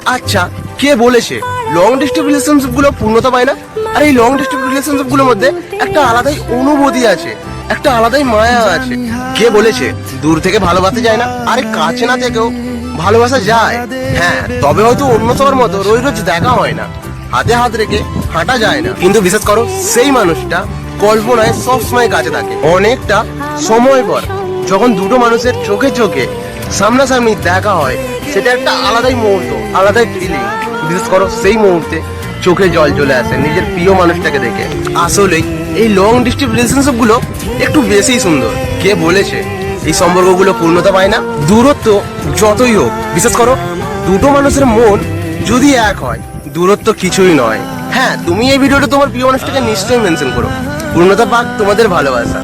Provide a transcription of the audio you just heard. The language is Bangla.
আচ্ছা, কে বলেছে লং ডিস্টেন্স রিলেশনশিপ গুলো পূর্ণতা পায় না? আর এই লং ডিস্টেন্স রিলেশনশিপ গুলোর মধ্যে একটা আলাদাই অনুভূতি আছে, একটা আলাদাই মায়া আছে। কে বলেছে দূর থেকে ভালোবাসা যায় না? আরে কাছে না থেকেও ভালোবাসা যায়। হ্যাঁ, তবে হয়তো অন্য সবার মতো রোজ রোজ দেখা হয় না, হাতে হাত রেখে হাঁটা যায় না, কিন্তু বিশ্বাস করো সেই মানুষটা কল্পনায় সবসময় কাছে থাকে। অনেকটা সময় পর যখন দুটো মানুষের চোখে চোখে সামনাসামনি দেখা হয়, সেটা একটা আলাদাই মুহূর্ত, আলাদাই ফিলিং। বিশেষ করো সেই মুহূর্তে চোখে জল চলে আসে নিজের প্রিয় মানুষটাকে দেখে। আসলেই এই লং ডিস্টেন্স রিলেশনশিপ গুলো একটু বেশি সুন্দর। কে বলেছে এই সম্পর্কগুলো পূর্ণতা পায় না? দূরত্ব যতই হোক, বিশেষ করো দুটো মানুষের মন যদি এক হয়, দূরত্ব কিছুই নয়। হ্যাঁ, তুমি এই ভিডিওটা তোমার প্রিয় মানুষটাকে নিশ্চয়ই মেনশন করো। পূর্ণতা পাক তোমাদের ভালোবাসা।